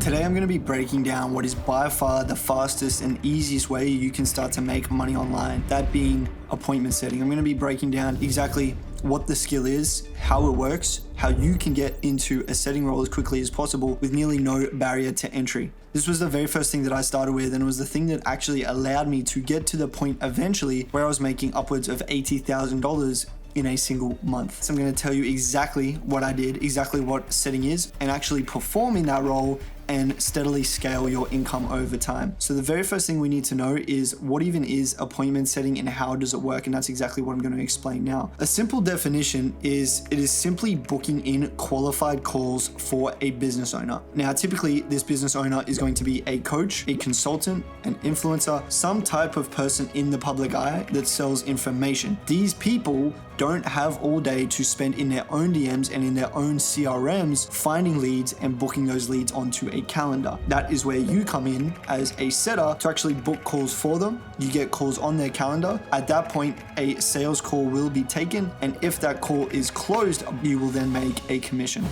Today I'm going to be breaking down what is by far the fastest and easiest way you can start to make money online, that being appointment setting. I'm going to be breaking down exactly what the skill is, how it works, how you can get into a setting role as quickly as possible with nearly no barrier to entry. This was the very first thing that I started with, and it was the thing that actually allowed me to get to the point eventually where I was making upwards of $80,000 in a single month. So I'm going to tell you exactly what I did, exactly what setting is, and actually perform in that role and steadily scale your income over time. So the very first thing we need to know is what even is appointment setting and how does it work, and that's exactly what I'm going to explain now. A simple definition is it is simply booking in qualified calls for a business owner. Now, typically this business owner is going to be a coach, a consultant, an influencer, some type of person in the public eye that sells information. These people don't have all day to spend in their own DMs and in their own CRMs finding leads and booking those leads onto a calendar. That is where you come in as a setter to actually book calls for them. You get calls on their calendar. At that point, a sales call will be taken, and if that call is closed, you will then make a commission.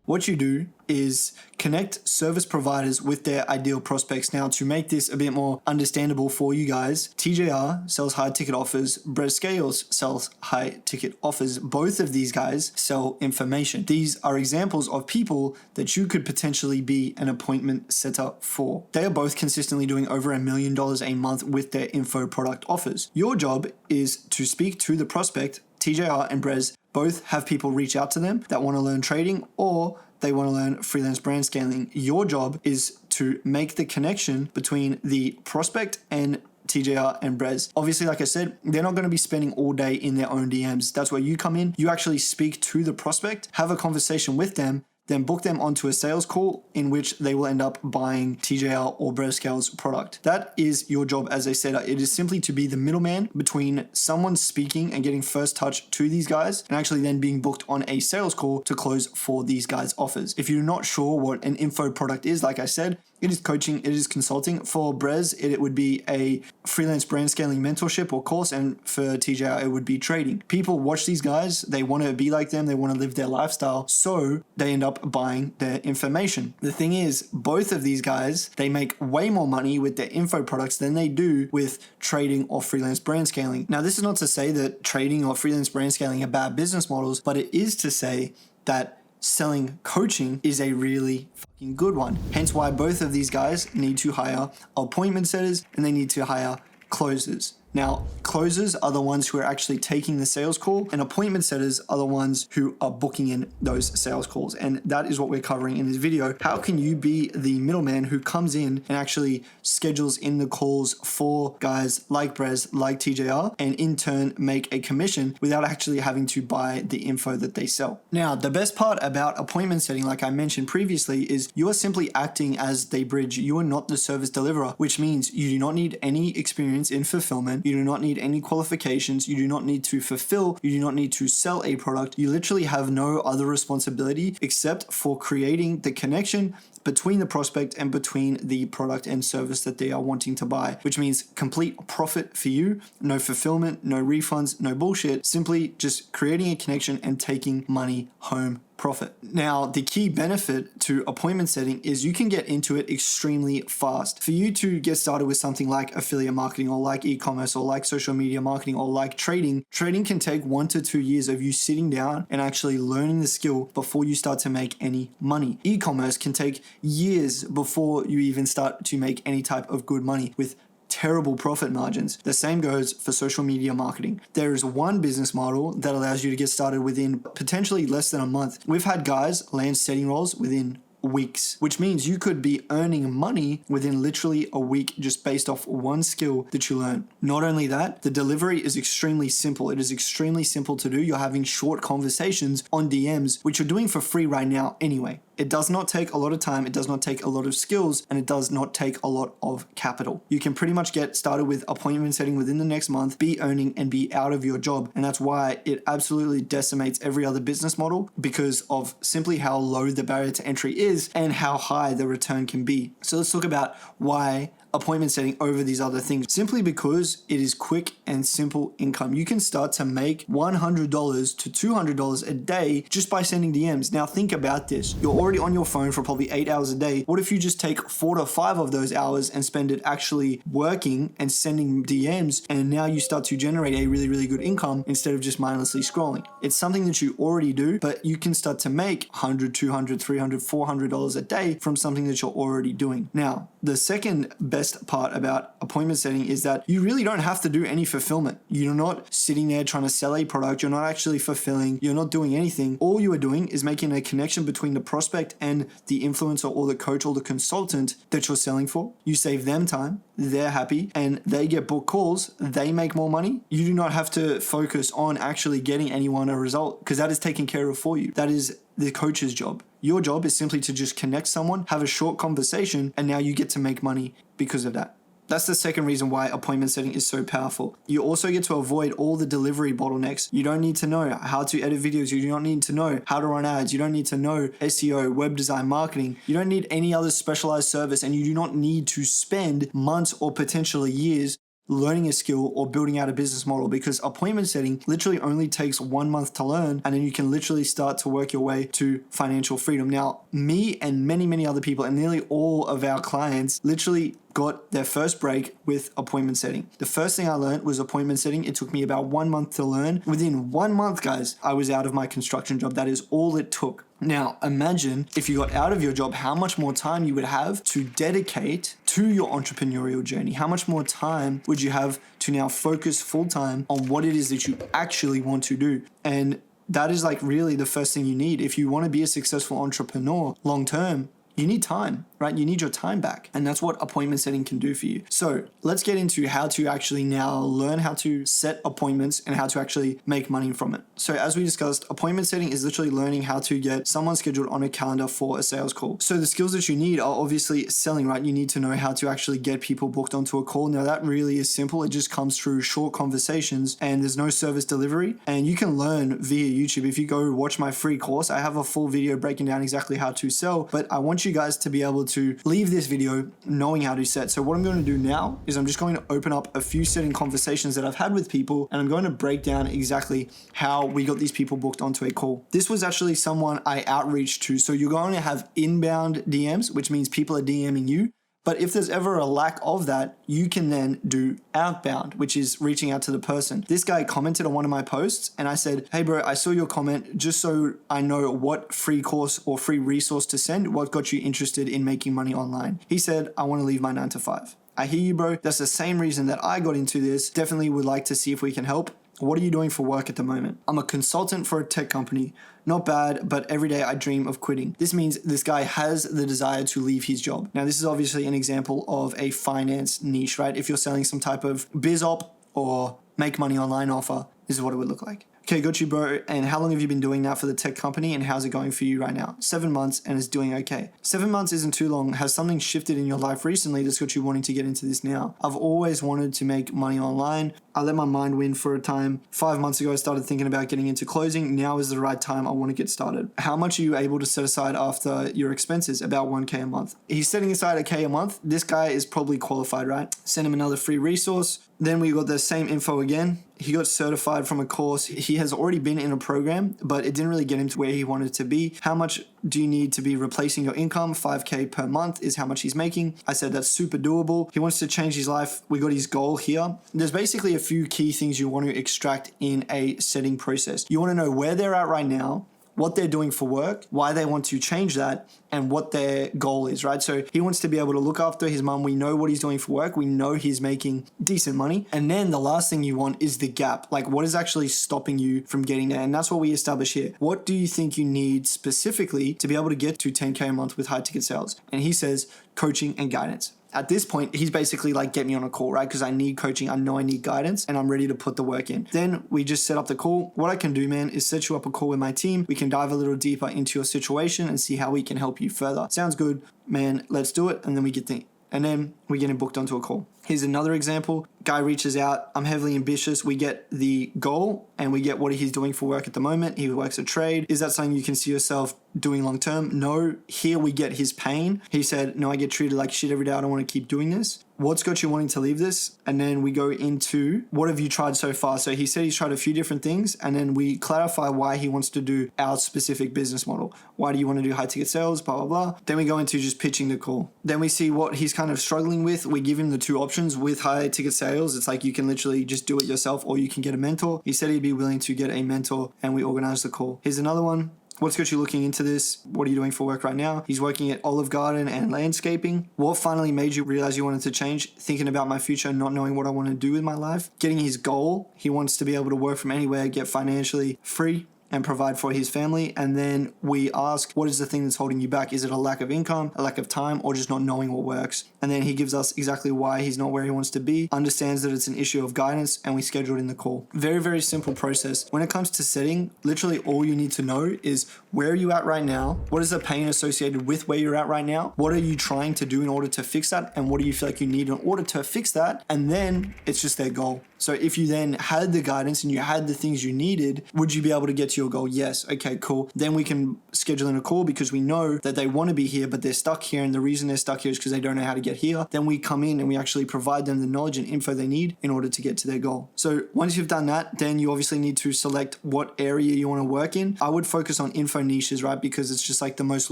What you do is connect service providers with their ideal prospects. Now, to make this a bit more understandable for you guys, TJR sells high ticket offers, Brez Scales sells high ticket offers. Both of these guys sell information. These are examples of people that you could potentially be an appointment setter for. They are both consistently doing over $1 million a month with their info product offers. Your job is to speak to the prospect. TJR and Brez both have people reach out to them that want to learn trading or they want to learn freelance brand scaling. Your job is to make the connection between the prospect and TJR and Brez. Obviously, like I said, they're not going to be spending all day in their own DMs. That's where you come in. You actually speak to the prospect, have a conversation with them, then book them onto a sales call in which they will end up buying TJR or Brez Scales product. That is your job as a setter. It is simply to be the middleman between someone speaking and getting first touch to these guys and actually then being booked on a sales call to close for these guys' offers. If you're not sure what an info product is, like I said, it is coaching, it is consulting. For Brez, it would be a freelance brand scaling mentorship or course, and for TJR, it would be trading. People watch these guys, they want to be like them, they want to live their lifestyle, so they end up buying their information. The thing is, both of these guys, they make way more money with their info products than they do with trading or freelance brand scaling. Now, this is not to say that trading or freelance brand scaling are bad business models, but it is to say that selling coaching is a really fucking good one. Hence why both of these guys need to hire appointment setters and they need to hire closers. Now, closers are the ones who are actually taking the sales call, and appointment setters are the ones who are booking in those sales calls. And that is what we're covering in this video. How can you be the middleman who comes in and actually schedules in the calls for guys like Brez, like TJR, and in turn make a commission without actually having to buy the info that they sell? Now, the best part about appointment setting, like I mentioned previously, is you are simply acting as the bridge. You are not the service deliverer, which means you do not need any experience in fulfillment. You do not need any qualifications. You do not need to fulfill. You do not need to sell a product. You literally have no other responsibility except for creating the connection between the prospect and between the product and service that they are wanting to buy, which means complete profit for you, no fulfillment, no refunds, no bullshit, simply just creating a connection and taking money home profit. Now, the key benefit to appointment setting is you can get into it extremely fast. For you to get started with something like affiliate marketing or like e-commerce or like social media marketing or like trading can take 1 to 2 years of you sitting down and actually learning the skill before you start to make any money. E-commerce can take years before you even start to make any type of good money with terrible profit margins. The same goes for social media marketing. There is one business model that allows you to get started within potentially less than a month. We've had guys land setting roles within weeks, which means you could be earning money within literally a week just based off one skill that you learn. Not only that, the delivery is extremely simple. It is extremely simple to do. You're having short conversations on DMs, which you're doing for free right now anyway. It does not take a lot of time, it does not take a lot of skills, and it does not take a lot of capital. You can pretty much get started with appointment setting within the next month, be earning and be out of your job. And that's why it absolutely decimates every other business model, because of simply how low the barrier to entry is and how high the return can be. So let's talk about why appointment setting over these other things, simply because it is quick and simple income. You can start to make $100 to $200 a day just by sending DMs. Now think about this. You're already on your phone for probably 8 hours a day. What if you just take 4 to 5 of those hours and spend it actually working and sending DMs, and now you start to generate a really, really good income instead of just mindlessly scrolling? It's something that you already do, but you can start to make $100, $200, $300, $400 a day from something that you're already doing. Now, the second best part about appointment setting is that you really don't have to do any fulfillment. You're not sitting there trying to sell a product. You're not actually fulfilling. You're not doing anything. All you are doing is making a connection between the prospect and the influencer or the coach or the consultant that you're selling for. You save them time, they're happy, and they get booked calls, they make more money. You do not have to focus on actually getting anyone a result, because that is taken care of for you. That is the coach's job. Your job is simply to just connect someone, have a short conversation, and now you get to make money because of that. That's the second reason why appointment setting is so powerful. You also get to avoid all the delivery bottlenecks. You don't need to know how to edit videos. You do not need to know how to run ads. You don't need to know SEO, web design, marketing. You don't need any other specialized service, and you do not need to spend months or potentially years learning a skill or building out a business model, because appointment setting literally only takes 1 month to learn, and then you can literally start to work your way to financial freedom. Now, me and many, many other people and nearly all of our clients literally got their first break with appointment setting. The first thing I learned was appointment setting. It took me about 1 month to learn. Within 1 month, guys, I was out of my construction job. That is all it took. Now, imagine if you got out of your job, how much more time you would have to dedicate to your entrepreneurial journey. How much more time would you have to now focus full time on what it is that you actually want to do? And that is like really the first thing you need. If you want to be a successful entrepreneur long term, you need time, right? You need your time back. And that's what appointment setting can do for you. So let's get into how to actually now learn how to set appointments and how to actually make money from it. So as we discussed, appointment setting is literally learning how to get someone scheduled on a calendar for a sales call. So the skills that you need are obviously selling, right? You need to know how to actually get people booked onto a call. Now that really is simple. It just comes through short conversations, and there's no service delivery. And you can learn via YouTube. If you go watch my free course, I have a full video breaking down exactly how to sell, but I want you guys to be able to leave this video knowing how to set. So what I'm going to do now is I'm just going to open up a few setting conversations that I've had with people, and I'm going to break down exactly how we got these people booked onto a call. This was actually someone I outreached to. So you're going to have inbound DMs, which means people are DMing you. But if there's ever a lack of that, you can then do outbound, which is reaching out to the person. This guy commented on one of my posts, and I said, hey bro, I saw your comment. Just so I know what free course or free resource to send, what got you interested in making money online? He said, I want to leave my 9 to 5. I hear you, bro. That's the same reason that I got into this. Definitely would like to see if we can help. What are you doing for work at the moment? I'm a consultant for a tech company. Not bad, but every day I dream of quitting. This means this guy has the desire to leave his job. Now, this is obviously an example of a finance niche, right? If you're selling some type of biz op or make money online offer, this is what it would look like. Okay, got you, bro. And how long have you been doing that for the tech company, and how's it going for you right now? 7 months, and it's doing okay. 7 months isn't too long. Has something shifted in your life recently that's got you wanting to get into this now? I've always wanted to make money online. I let my mind win for a time. 5 months ago, I started thinking about getting into closing. Now is the right time. I want to get started. How much are you able to set aside after your expenses? About 1K a month. He's setting aside a K a month. This guy is probably qualified, right? Send him another free resource. Then we got the same info again. He got certified from a course. He has already been in a program, but it didn't really get him to where he wanted to be. How much do you need to be replacing your income? 5K per month is how much he's making. I said that's super doable. He wants to change his life. We got his goal here. There's basically a few key things you want to extract in a setting process. You want to know where they're at right now, what they're doing for work, why they want to change that, and what their goal is, right? So he wants to be able to look after his mom. We know what he's doing for work. We know he's making decent money. And then the last thing you want is the gap. Like, what is actually stopping you from getting there? And that's what we establish here. What do you think you need specifically to be able to get to 10K a month with high ticket sales? And he says coaching and guidance. At this point, he's basically like, get me on a call, right? Because I need coaching. I know I need guidance, and I'm ready to put the work in. Then we just set up the call. What I can do, man, is set you up a call with my team. We can dive a little deeper into your situation and see how we can help you further. Sounds good, man. Let's do it. And then we get him booked onto a call. Here's another example. Guy reaches out, I'm heavily ambitious. We get the goal and we get what he's doing for work at the moment. He works a trade. Is that something you can see yourself doing long term? No. Here we get his pain. He said, no, I get treated like shit every day. I don't want to keep doing this. What's got you wanting to leave this? And then we go into what have you tried so far? So he said he's tried a few different things, and then we clarify why he wants to do our specific business model. Why do you want to do high ticket sales? Blah, blah, blah. Then we go into just pitching the call. Then we see what he's kind of struggling with. We give him the two options with high ticket sales. It's like you can literally just do it yourself or you can get a mentor. He said he'd be willing to get a mentor, and we organize the call. Here's another one. What's got you looking into this? What are you doing for work right now? He's working at Olive Garden and landscaping. What finally made you realize you wanted to change? Thinking about my future and not knowing what I want to do with my life. Getting his goal. He wants to be able to work from anywhere, get financially free, and provide for his family. And then we ask, what is the thing that's holding you back? Is it a lack of income, a lack of time, or just not knowing what works? And then he gives us exactly why he's not where he wants to be, understands that it's an issue of guidance, and we schedule it in the call. Very, very simple process. When it comes to setting, literally all you need to know is where are you at right now? What is the pain associated with where you're at right now? What are you trying to do in order to fix that? And what do you feel like you need in order to fix that? And then it's just their goal. So if you then had the guidance and you had the things you needed, would you be able to get to your goal? Yes. Okay, cool. Then we can schedule in a call because we know that they want to be here, but they're stuck here. And the reason they're stuck here is because they don't know how to get here. Then we come in and we actually provide them the knowledge and info they need in order to get to their goal. So once you've done that, then you obviously need to select what area you want to work in. I would focus on info niches, right? Because it's just like the most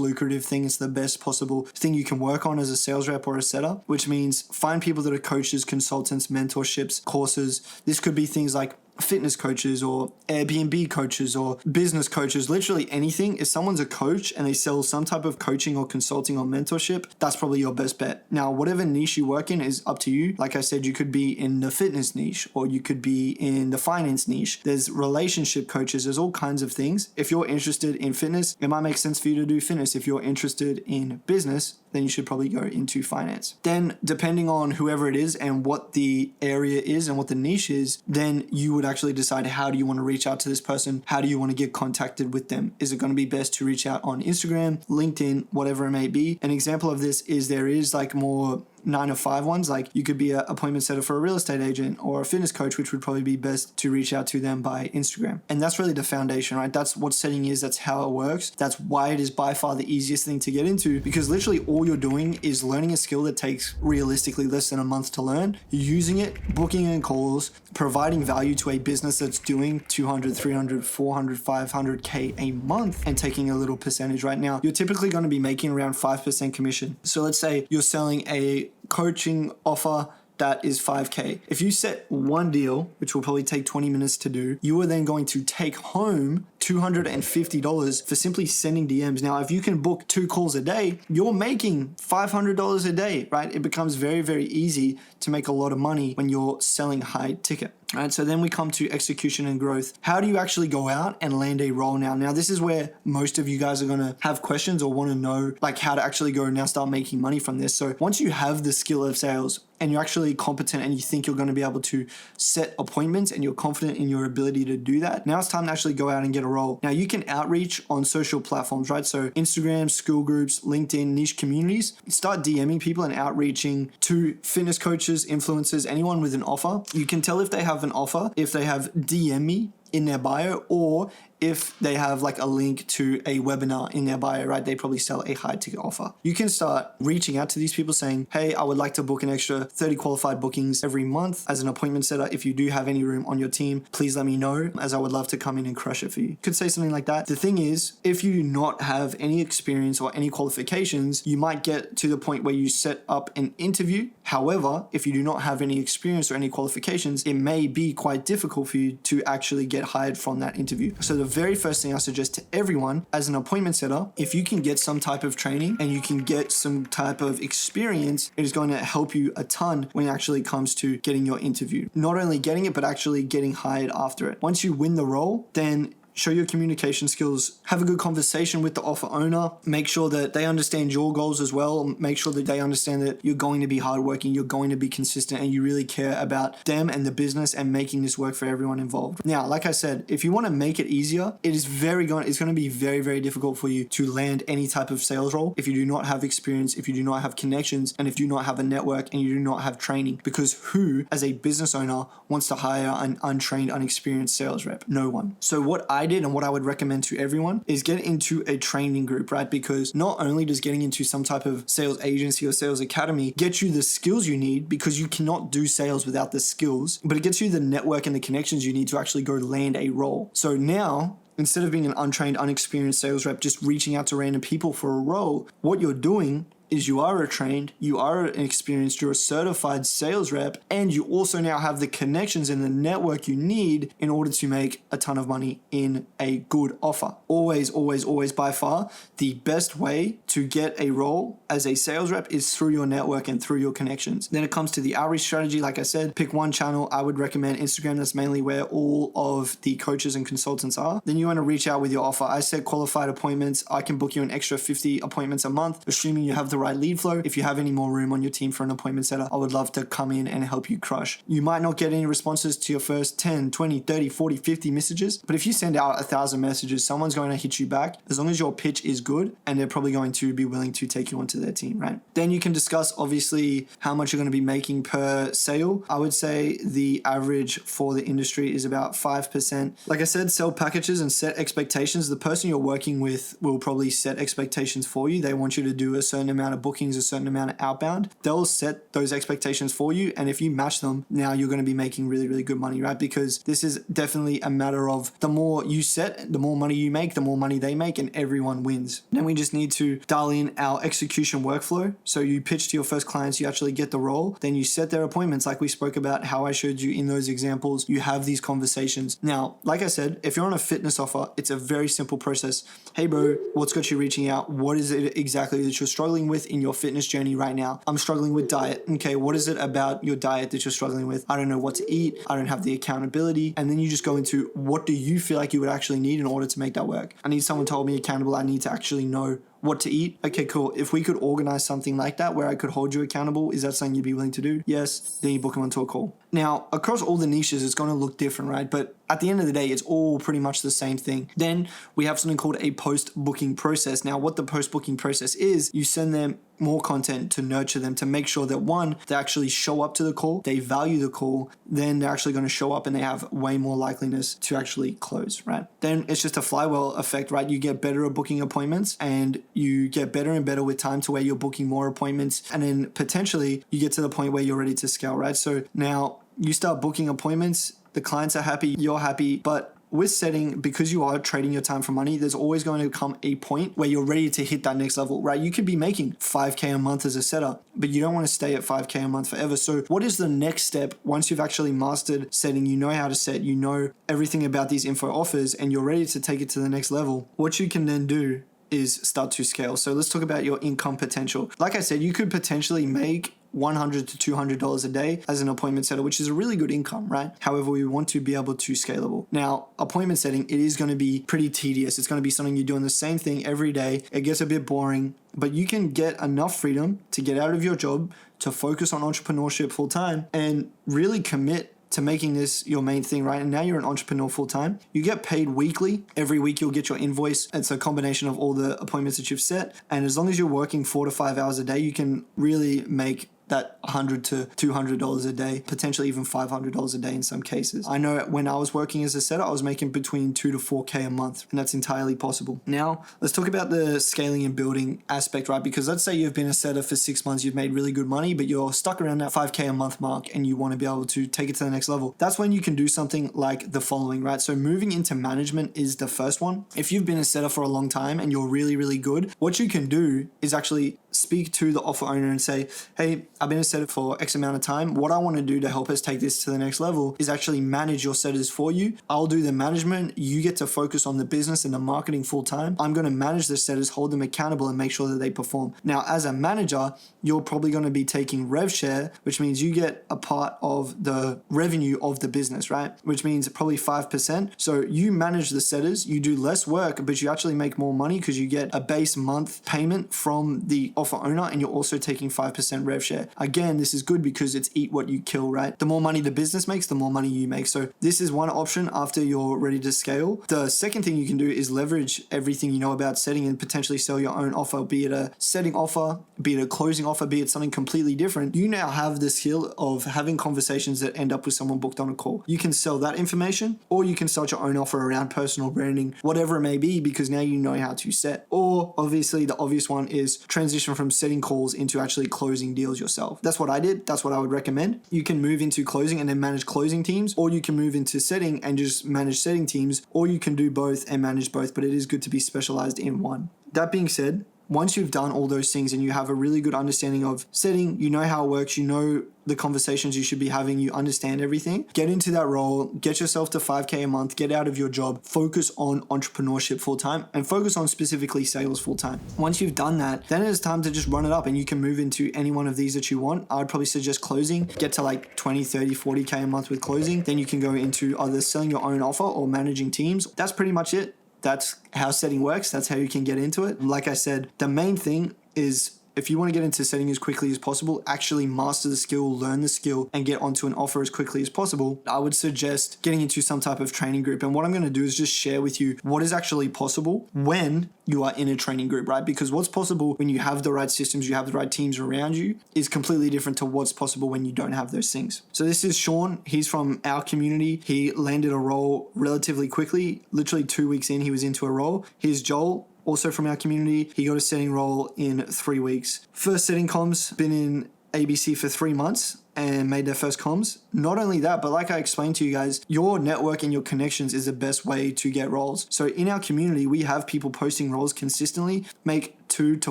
lucrative thing. It's the best possible thing you can work on as a sales rep or a setter, which means find people that are coaches, consultants, mentorships, courses. This could be things like fitness coaches or Airbnb coaches or business coaches, literally anything. If someone's a coach and they sell some type of coaching or consulting or mentorship, that's probably your best bet. Now, whatever niche you work in is up to you. Like I said, you could be in the fitness niche or you could be in the finance niche. There's relationship coaches. There's all kinds of things. If you're interested in fitness, it might make sense for you to do fitness. If you're interested in business, then you should probably go into finance. Then depending on whoever it is and what the area is and what the niche is, then you would actually decide how do you want to reach out to this person? How do you want to get contacted with them? Is it going to be best to reach out on Instagram, LinkedIn, whatever it may be? An example of this is there is like more 9-to-5 ones, like you could be an appointment setter for a real estate agent or a fitness coach, which would probably be best to reach out to them by Instagram. And that's really the foundation, right? That's what setting is. That's how it works. That's why it is by far the easiest thing to get into, because literally all you're doing is learning a skill that takes realistically less than a month to learn, using it, booking in calls, providing value to a business that's doing 200, 300, 400, 500K a month and taking a little percentage. Right now, you're typically going to be making around 5% commission. So let's say you're selling a coaching offer that is 5K. If you set one deal, which will probably take 20 minutes to do, you are then going to take home $250 for simply sending DMs. Now, if you can book 2 calls a day, you're making $500 a day, right? It becomes very, very easy to make a lot of money when you're selling high ticket. All right, so then we come to execution and growth. How do you actually go out and land a role now? Now, this is where most of you guys are going to have questions or want to know like how to actually go now start making money from this. So once you have the skill of sales and you're actually competent and you think you're going to be able to set appointments and you're confident in your ability to do that, now it's time to actually go out and get a role. Now, you can outreach on social platforms, right? So Instagram, school groups, LinkedIn, niche communities. Start DMing people and outreaching to fitness coaches, influencers, anyone with an offer. You can tell if they have an offer if they have DM me in their bio, or if they have like a link to a webinar in their bio, right? They probably sell a high ticket offer. You can start reaching out to these people saying, hey, I would like to book an extra 30 qualified bookings every month as an appointment setter. If you do have any room on your team, please let me know, as I would love to come in and crush it for you. You could say something like that. The thing is, if you do not have any experience or any qualifications, you might get to the point where you set up an interview. However, if you do not have any experience or any qualifications, it may be quite difficult for you to actually get hired from that interview. So the very first thing I suggest to everyone as an appointment setter, if you can get some type of training and you can get some type of experience, it is going to help you a ton when it actually comes to getting your interview. Not only getting it, but actually getting hired after it. Once you win the role, then show your communication skills, have a good conversation with the offer owner, make sure that they understand your goals as well, make sure that they understand that you're going to be hardworking, you're going to be consistent, and you really care about them and the business and making this work for everyone involved. Now, like I said, if you want to make it easier, it's going to be very, very difficult for you to land any type of sales role if you do not have experience, if you do not have connections, and if you do not have a network and you do not have training. Because who, as a business owner, wants to hire an untrained, unexperienced sales rep? No one. So what I did and what I would recommend to everyone is get into a training group, right? Because not only does getting into some type of sales agency or sales academy get you the skills you need, because you cannot do sales without the skills, but it gets you the network and the connections you need to actually go land a role. So now, instead of being an untrained, unexperienced sales rep just reaching out to random people for a role, what you're doing is you are a trained, you are an experienced, you're a certified sales rep, and you also now have the connections and the network you need in order to make a ton of money in a good offer. Always, always, always, by far, the best way to get a role as a sales rep is through your network and through your connections. Then it comes to the outreach strategy. Like I said, pick one channel. I would recommend Instagram. That's mainly where all of the coaches and consultants are. Then you want to reach out with your offer. I set qualified appointments. I can book you an extra 50 appointments a month, assuming you have the right lead flow. If you have any more room on your team for an appointment setter, I would love to come in and help you crush. You might not get any responses to your first 10, 20, 30, 40, 50 messages, but if you send out 1,000 messages, someone's going to hit you back as long as your pitch is good, and they're probably going to be willing to take you onto their team, right? Then you can discuss obviously how much you're going to be making per sale. I would say the average for the industry is about 5%. Like I said, sell packages and set expectations. The person you're working with will probably set expectations for you. They want you to do a certain amount of bookings, a certain amount of outbound. They'll set those expectations for you, and if you match them, now you're going to be making really, really good money, right? Because this is definitely a matter of the more you set, the more money you make, the more money they make, and everyone wins. Then we just need to dial in our execution workflow. So you pitch to your first clients, you actually get the role, then you set their appointments like we spoke about, how I showed you in those examples. You have these conversations. Now, like I said, if you're on a fitness offer, it's a very simple process. Hey bro, what's got you reaching out? What is it exactly that you're struggling with in your fitness journey right now? I'm struggling with diet. Okay, what is it about your diet that you're struggling with? I don't know what to eat. I don't have the accountability. And then you just go into, what do you feel like you would actually need in order to make that work? I need someone to hold me accountable. I need to actually know what to eat. Okay, cool. If we could organize something like that where I could hold you accountable, is that something you'd be willing to do? Yes. Then you book them onto a call. Now, across all the niches, it's going to look different, right? But at the end of the day, it's all pretty much the same thing. Then we have something called a post-booking process. Now, what the post-booking process is, you send them more content to nurture them, to make sure that one, they actually show up to the call, they value the call, then they're actually going to show up and they have way more likeliness to actually close, right? Then it's just a flywheel effect, right? You get better at booking appointments and you get better and better with time to where you're booking more appointments, and then potentially you get to the point where you're ready to scale, right? So now you start booking appointments, the clients are happy, you're happy, but with setting, because you are trading your time for money, there's always going to come a point where you're ready to hit that next level, right? You could be making 5K a month as a setter, but you don't want to stay at 5K a month forever. So what is the next step once you've actually mastered setting, you know how to set, you know everything about these info offers, and you're ready to take it to the next level? What you can then do is start to scale. So let's talk about your income potential. Like I said, you could potentially make $100 to $200 a day as an appointment setter, which is a really good income, right? However, we want to be able to scalable. Now, appointment setting, it is going to be pretty tedious. It's going to be something you're doing the same thing every day. It gets a bit boring, but you can get enough freedom to get out of your job, to focus on entrepreneurship full time, and really commit to making this your main thing, right? And now you're an entrepreneur full time. You get paid weekly. Every week you'll get your invoice. It's a combination of all the appointments that you've set. And as long as you're working 4 to 5 hours a day, you can really make that $100 to $200 a day, potentially even $500 a day in some cases. I know when I was working as a setter, I was making between 2 to 4K a month, and that's entirely possible. Now, let's talk about the scaling and building aspect, right? Because let's say you've been a setter for 6 months, you've made really good money, but you're stuck around that 5K a month mark and you want to be able to take it to the next level. That's when you can do something like the following, right? So moving into management is the first one. If you've been a setter for a long time and you're really, really good, what you can do is actually speak to the offer owner and say, hey, I've been a setter for X amount of time. What I want to do to help us take this to the next level is actually manage your setters for you. I'll do the management. You get to focus on the business and the marketing full time. I'm going to manage the setters, hold them accountable, and make sure that they perform. Now, as a manager, you're probably going to be taking rev share, which means you get a part of the revenue of the business, right? Which means probably 5%. So you manage the setters, you do less work, but you actually make more money because you get a base month payment from the offer owner, and you're also taking 5% rev share. Again, this is good because it's eat what you kill, right? The more money the business makes, the more money you make. So this is one option after you're ready to scale. The second thing you can do is leverage everything you know about setting and potentially sell your own offer, be it a setting offer, be it a closing offer, be it something completely different. You now have the skill of having conversations that end up with someone booked on a call. You can sell that information, or you can start your own offer around personal branding, whatever it may be, because now you know how to set. Or obviously the obvious one is transition from setting calls into actually closing deals yourself. That's what I did. That's what I would recommend. You can move into closing and then manage closing teams, or you can move into setting and just manage setting teams, or you can do both and manage both, but it is good to be specialized in one. That being said, once you've done all those things and you have a really good understanding of setting, you know how it works, you know the conversations you should be having, you understand everything, get into that role, get yourself to 5K a month, get out of your job, focus on entrepreneurship full time, and focus on specifically sales full time. Once you've done that, then it's time to just run it up, and you can move into any one of these that you want. I would probably suggest closing, get to like 20, 30, 40K a month with closing. Then you can go into either selling your own offer or managing teams. That's pretty much it. That's how setting works. That's how you can get into it. Like I said, the main thing is, if you want to get into setting as quickly as possible, actually master the skill, learn the skill, and get onto an offer as quickly as possible, I would suggest getting into some type of training group. And what I'm going to do is just share with you what is actually possible when you are in a training group, right? Because what's possible when you have the right systems, you have the right teams around you, is completely different to what's possible when you don't have those things. So this is Sean. He's from our community. He landed a role relatively quickly. Literally 2 weeks in, he was into a role. Here's Joel, also from our community. He got a setting role in 3 weeks. First setting comms, been in ABC for 3 months and made their first comms. Not only that, but like I explained to you guys, your network and your connections is the best way to get roles. So in our community, we have people posting roles consistently, make 2 to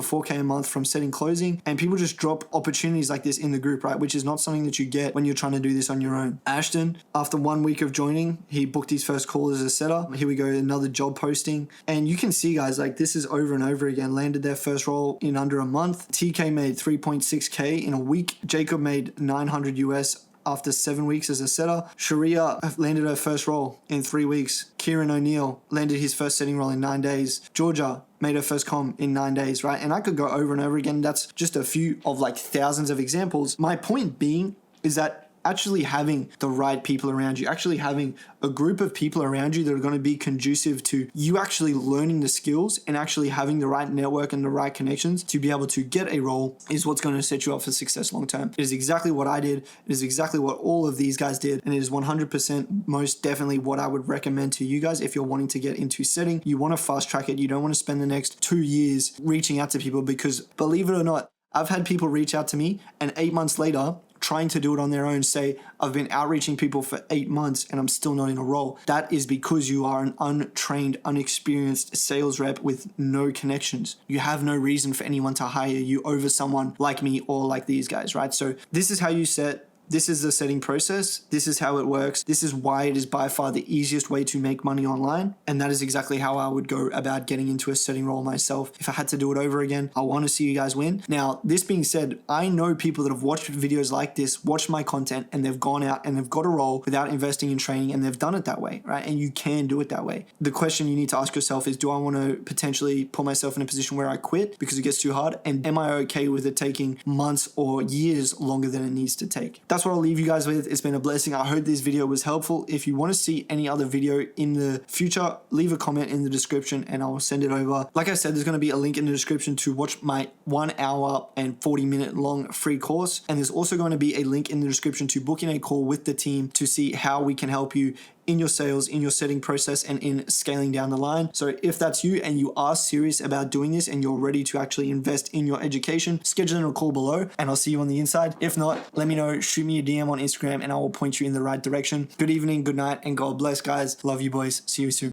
4K a month from setting closing, and people just drop opportunities like this in the group, right? Which is not something that you get when you're trying to do this on your own. Ashton, after 1 week of joining, he booked his first call as a setter. Here we go, another job posting. And you can see guys, like this is over and over again, landed their first role in under a month. TK made 3.6K in a week. Jacob made 900 US after 7 weeks as a setter. Sharia landed her first role in 3 weeks. Kieran O'Neill landed his first setting role in 9 days. Georgia made her first comm in 9 days, right? And I could go over and over again. That's just a few of like thousands of examples. My point being is that actually having the right people around you, actually having a group of people around you that are going to be conducive to you actually learning the skills and actually having the right network and the right connections to be able to get a role is what's going to set you up for success long term. It is exactly what I did. It is exactly what all of these guys did. And it is 100% most definitely what I would recommend to you guys if you're wanting to get into setting. You want to fast track it. You don't want to spend the next 2 years reaching out to people, because believe it or not, I've had people reach out to me and 8 months later, trying to do it on their own, say, I've been outreaching people for 8 months and I'm still not in a role. That is because you are an untrained, unexperienced sales rep with no connections. You have no reason for anyone to hire you over someone like me or like these guys, right? So this is how you set. This is the setting process. This is how it works. This is why it is by far the easiest way to make money online. And that is exactly how I would go about getting into a setting role myself. If I had to do it over again, I want to see you guys win. Now, this being said, I know people that have watched videos like this, watched my content, and they've gone out and they've got a role without investing in training, and they've done it that way, right? And you can do it that way. The question you need to ask yourself is, do I want to potentially put myself in a position where I quit because it gets too hard? And am I okay with it taking months or years longer than it needs to take? That's what I'll leave you guys with. It's been a blessing. I hope this video was helpful. If you want to see any other video in the future, leave a comment in the description and I'll send it over. Like I said, there's going to be a link in the description to watch my 1 hour and 40-minute long free course. And there's also going to be a link in the description to booking a call with the team to see how we can help you in your sales, in your setting process, and in scaling down the line. So if that's you and you are serious about doing this and you're ready to actually invest in your education, schedule in a call below and I'll see you on the inside. If not, let me know, shoot me a DM on Instagram and I will point you in the right direction. Good evening, good night, and God bless, guys. Love you boys. See you soon.